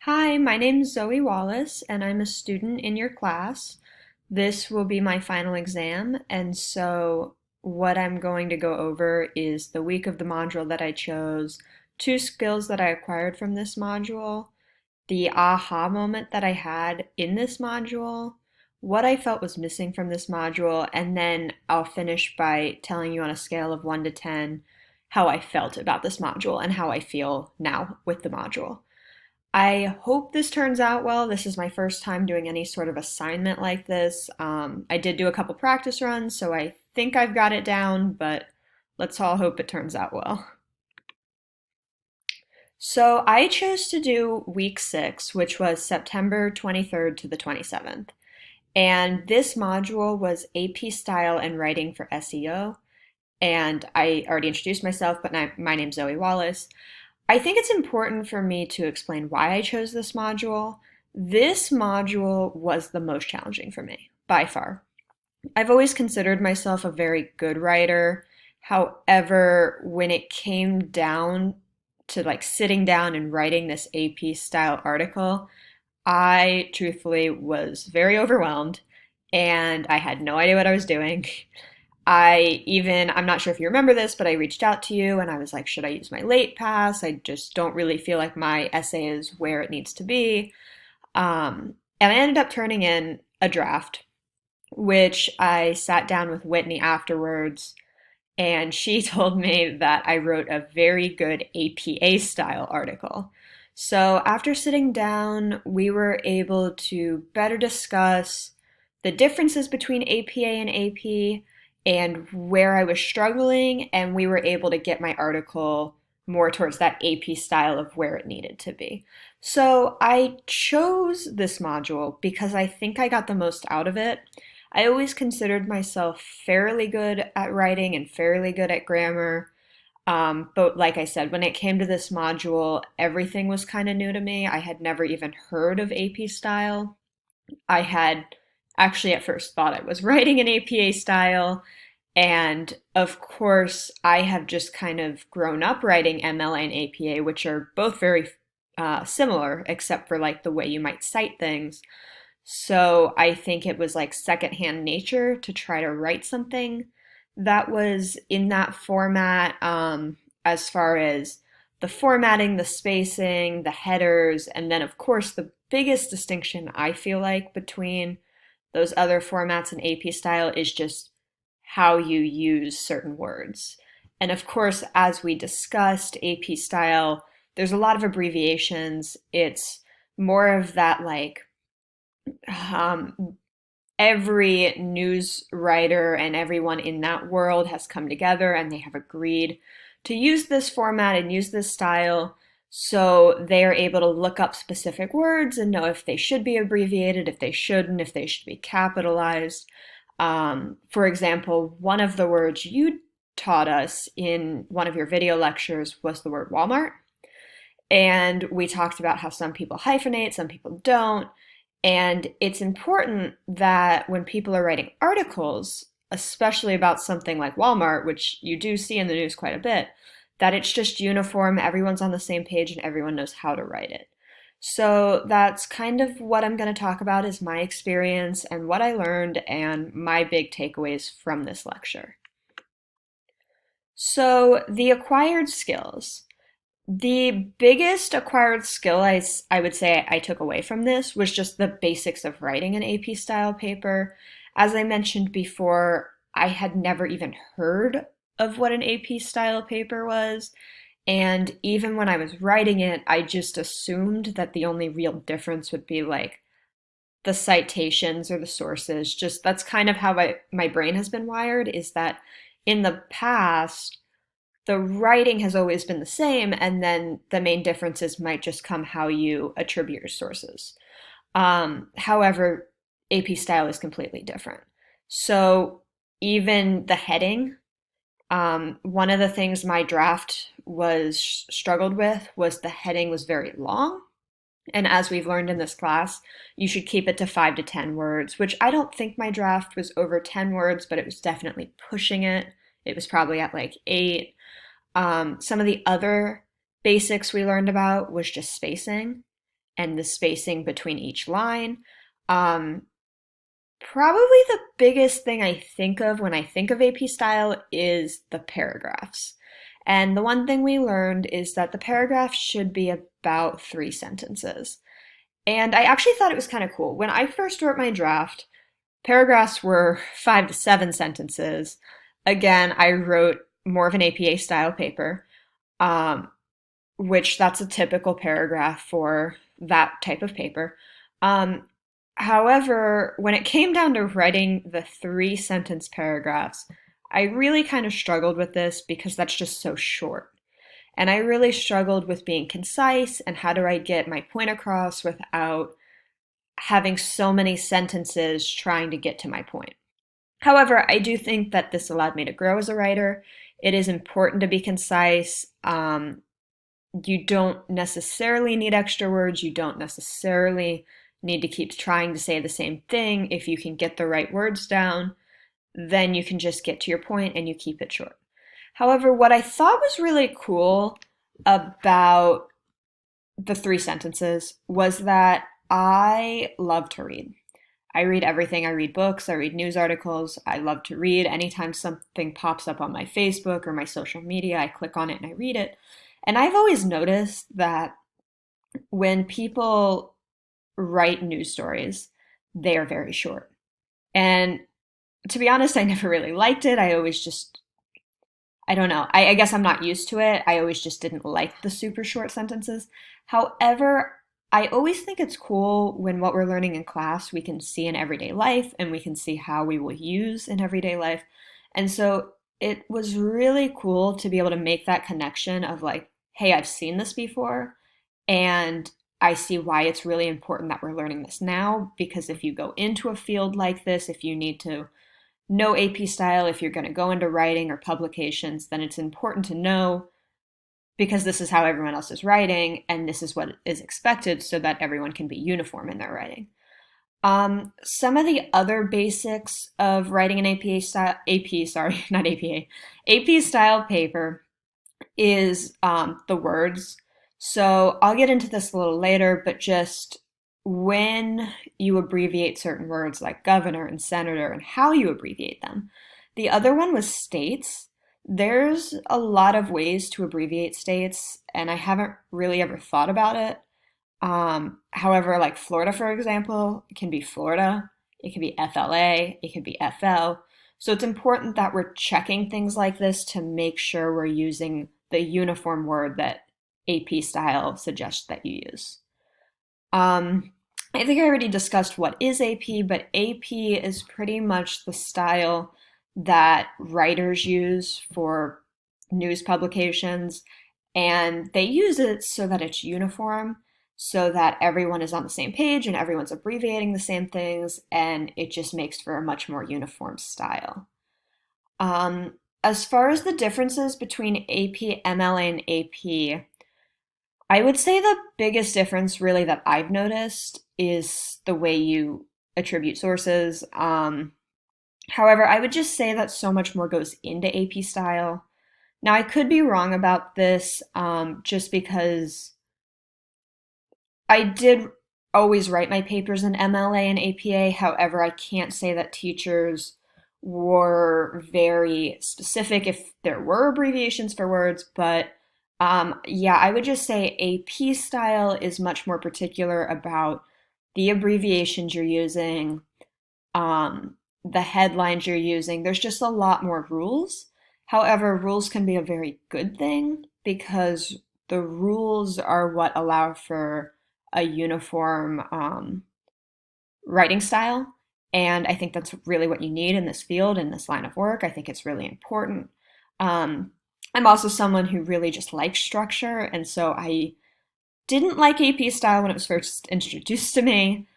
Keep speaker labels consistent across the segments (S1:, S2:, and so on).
S1: Hi, my name is Zoe Wallace, and I'm a student in your class. This will be my final exam, and so what I'm going to go over is the week of the module that I chose, two skills that I acquired from this module, the aha moment that I had in this module, what I felt was missing from this module, and then I'll finish by telling you on a scale of 1 to 10 how I felt about this module and how I feel now with the module. I hope this turns out well. This is my first time doing any sort of assignment like this. I did do a couple practice runs, so I think I've got it down, but let's all hope it turns out well. So I chose to do week 6, which was September 23rd to the 27th. And this module was AP Style and Writing for SEO. And I already introduced myself, but my name's Zoe Wallace. I think it's important for me to explain why I chose this module. This module was the most challenging for me, by far. I've always considered myself a very good writer. However, when it came down to like sitting down and writing this AP style article, I truthfully was very overwhelmed and I had no idea what I was doing. I'm not sure if you remember this, but I reached out to you and I was like, should I use my late pass? I just don't really feel like my essay is where it needs to be. And I ended up turning in a draft, which I sat down with Whitney afterwards, and she told me that I wrote a very good APA style article. So after sitting down, we were able to better discuss the differences between APA and AP and where I was struggling, and we were able to get my article more towards that AP style of where it needed to be. So I chose this module because I think I got the most out of it. I always considered myself fairly good at writing and fairly good at grammar. But like I said, when it came to this module, everything was kind of new to me. I had never even heard of AP style. I had actually at first thought I was writing in APA style. And of course, I have just kind of grown up writing MLA and APA, which are both very similar, except for like the way you might cite things. So I think it was like secondhand nature to try to write something that was in that format, as far as the formatting, the spacing, the headers, and then, of course, the biggest distinction I feel like between those other formats and AP style is just how you use certain words. And of course, as we discussed, AP style, there's a lot of abbreviations. It's more of that like um, every news writer and everyone in that world has come together and they have agreed to use this format and use this style. So they are able to look up specific words and know if they should be abbreviated, if they shouldn't, if they should be capitalized. For example, one of the words you taught us in one of your video lectures was the word Walmart. And we talked about how some people hyphenate, some people don't. And it's important that when people are writing articles, especially about something like Walmart, which you do see in the news quite a bit, that it's just uniform, everyone's on the same page, and everyone knows how to write it. So that's kind of what I'm going to talk about is my experience and what I learned and my big takeaways from this lecture. So the acquired skills. The biggest acquired skill I would say I took away from this was just the basics of writing an AP style paper. As I mentioned before, I had never even heard of what an AP style paper was. And even when I was writing it, I just assumed that the only real difference would be like the citations or the sources. Just that's kind of how my brain has been wired, is that in the past, the writing has always been the same, and then the main differences might just come how you attribute your sources. However, AP style is completely different. So even the heading, one of the things my draft was struggled with was the heading was very long. And as we've learned in this class, you should keep it to 5 to 10 words, which I don't think my draft was over 10 words, but it was definitely pushing it. It was probably at like 8. Some of the other basics we learned about was just spacing. and the spacing between each line. Um, Probably the biggest thing I think of when I think of AP style is the paragraphs. And the one thing we learned is that the paragraph should be about 3 sentences. And I actually thought it was kind of cool. When I first wrote my draft, paragraphs were 5 to 7 sentences. Again, I wrote more of an APA style paper, um, which that's a typical paragraph for that type of paper. Um, However, when it came down to writing the 3 sentence paragraphs, I really kind of struggled with this because that's just so short. And I really struggled with being concise and how do I get my point across without having so many sentences trying to get to my point. However, I do think that this allowed me to grow as a writer. It is important to be concise. You don't necessarily need extra words. You don't necessarily need to keep trying to say the same thing. If you can get the right words down, then you can just get to your point and you keep it short. However, what I thought was really cool about the 3 sentences was that I love to read. I read everything. I read books, I read news articles. I love to read. Anytime something pops up on my Facebook or my social media, I click on it and I read it. And I've always noticed that when people write news stories, they are very short. And to be honest, I never really liked it. I always just, I don't know. I guess I'm not used to it. I always just didn't like the super short sentences. However, I always think it's cool when what we're learning in class we can see in everyday life and we can see how we will use in everyday life. And so it was really cool to be able to make that connection of like, hey, I've seen this before and I see why it's really important that we're learning this now because if you go into a field like this, if you need to know AP style, if you're going to go into writing or publications, then it's important to know because this is how everyone else is writing and this is what is expected so that everyone can be uniform in their writing. Some of the other basics of writing an APA style, AP, sorry, not APA, AP style paper is the words. So I'll get into this a little later, but just when you abbreviate certain words like governor and senator and how you abbreviate them. The other one was states. There's a lot of ways to abbreviate states, and I haven't really ever thought about it. However, like Florida, for example, it can be Florida, it can be FLA, it can be FL. So it's important that we're checking things like this to make sure we're using the uniform word that AP style suggests that you use. I think I already discussed what is AP, but AP is pretty much the style that writers use for news publications, and they use it so that it's uniform, so that everyone is on the same page and everyone's abbreviating the same things, and it just makes for a much more uniform style. As far as the differences between AP, MLA, and AP, I would say the biggest difference really that I've noticed is the way you attribute sources. However, I would just say that so much more goes into AP style. Now, I could be wrong about this just because I did always write my papers in MLA and APA. However, I can't say that teachers were very specific if there were abbreviations for words, but yeah, I would just say AP style is much more particular about the abbreviations you're using, the headlines you're using. There's just a lot more rules. However, rules can be a very good thing because the rules are what allow for a uniform writing style. And I think that's really what you need in this field, in this line of work. I think it's really important. I'm also someone who really just likes structure, and so I didn't like AP style when it was first introduced to me,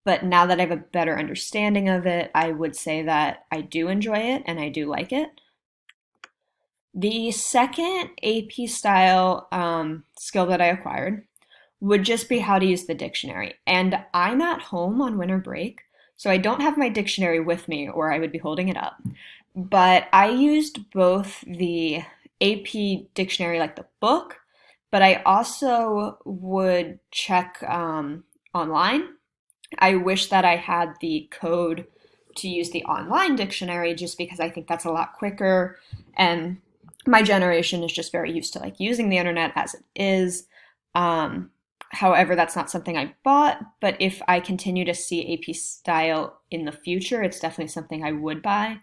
S1: but now that I have a better understanding of it, I would say that I do enjoy it and I do like it. The second AP style skill that I acquired would just be how to use the dictionary. And I'm at home on winter break, so I don't have my dictionary with me or I would be holding it up. But I used both the AP dictionary, like the book, but I also would check online. I wish that I had the code to use the online dictionary just because I think that's a lot quicker. And my generation is just very used to like using the internet as it is. Um, However, that's not something I bought, but if I continue to see AP Style in the future, it's definitely something I would buy.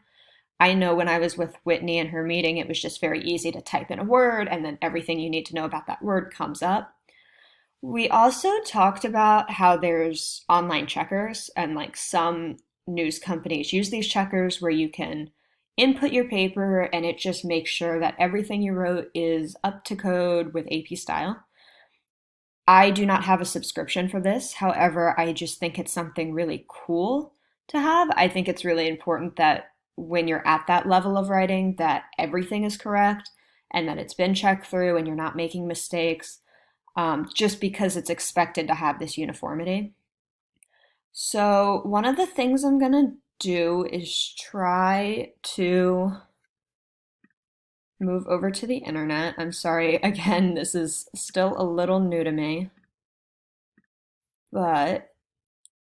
S1: I know when I was with Whitney in her meeting, it was just very easy to type in a word and then everything you need to know about that word comes up. We also talked about how there's online checkers and like some news companies use these checkers where you can input your paper and it just makes sure that everything you wrote is up to code with AP Style. I do not have a subscription for this. However, I just think it's something really cool to have. I think it's really important that when you're at that level of writing that everything is correct and that it's been checked through and you're not making mistakes, just because it's expected to have this uniformity. So one of the things I'm gonna do is try to move over to the internet. I'm sorry, again, this is still a little new to me, but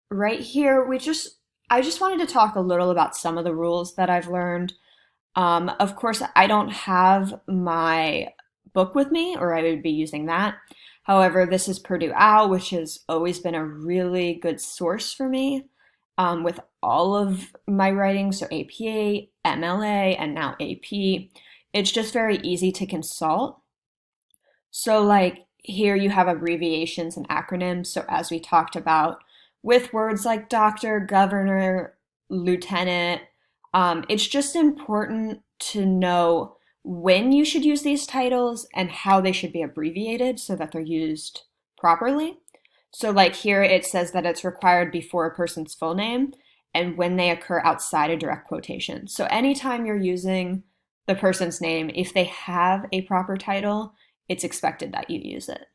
S1: right here, I just wanted to talk a little about some of the rules that I've learned. Of course, I don't have my book with me, or I would be using that. However, this is Purdue OWL, which has always been a really good source for me with all of my writing. So APA, MLA, and now AP. It's just very easy to consult. So, like, here you have abbreviations and acronyms. So, as we talked about, with words like doctor, governor, lieutenant, it's just important to know when you should use these titles and how they should be abbreviated so that they're used properly. So, like here, it says that it's required before a person's full name and when they occur outside a direct quotation. So, anytime you're using the person's name, if they have a proper title, it's expected that you use it.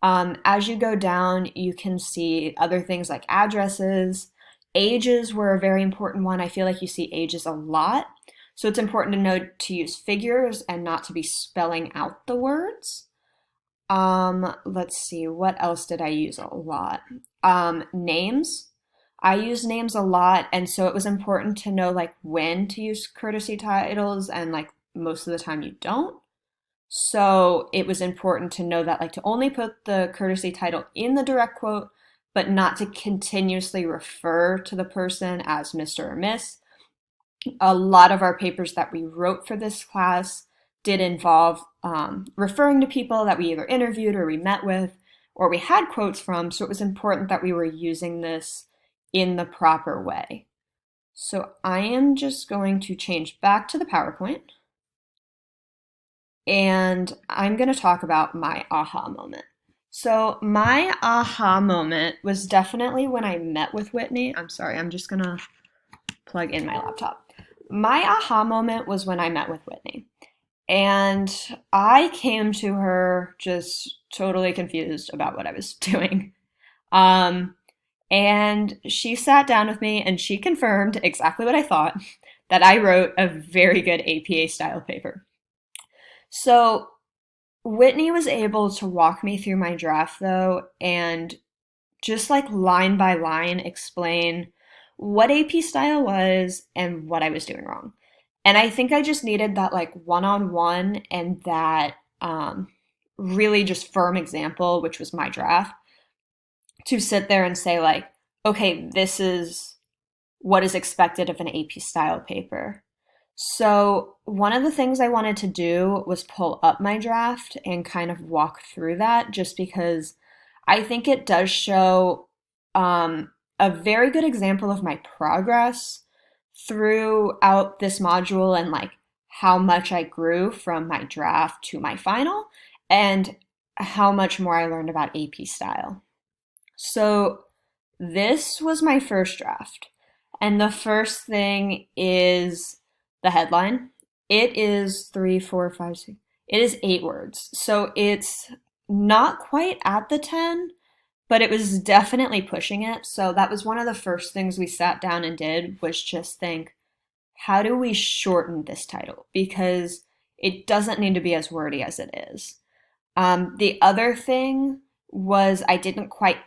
S1: As you go down, you can see other things like addresses. Ages were a very important one. I feel like you see ages a lot. So it's important to know to use figures and not to be spelling out the words. Let's see, what else did I use a lot? Names. I use names a lot, and so it was important to know like when to use courtesy titles and like most of the time you don't. So it was important to know that like to only put the courtesy title in the direct quote, but not to continuously refer to the person as Mr. or Miss. A lot of our papers that we wrote for this class did involve referring to people that we either interviewed or we met with or we had quotes from, so it was important that we were using this in the proper way. So I am just going to change back to the PowerPoint and I'm going to talk about my aha moment. So my aha moment was definitely when I met with Whitney. I'm sorry, I'm just going to plug in my laptop. My aha moment was when I met with Whitney. And I came to her just totally confused about what I was doing. And she sat down with me and she confirmed exactly what I thought, that I wrote a very good APA style paper. So Whitney was able to walk me through my draft though, and just like line by line explain what AP style was and what I was doing wrong. And I think I just needed that like one-on-one and that really just firm example, which was my draft, to sit there and say like, okay, this is what is expected of an AP style paper. So one of the things I wanted to do was pull up my draft and kind of walk through that just because I think it does show a very good example of my progress throughout this module and like how much I grew from my draft to my final and how much more I learned about AP style. So this was my first draft. And the first thing is the headline. It is three, four, five, six. It is 8 words. So it's not quite at the 10, but it was definitely pushing it. So that was one of the first things we sat down and did was just think, how do we shorten this title? Because it doesn't need to be as wordy as it is. The other thing was I didn't quite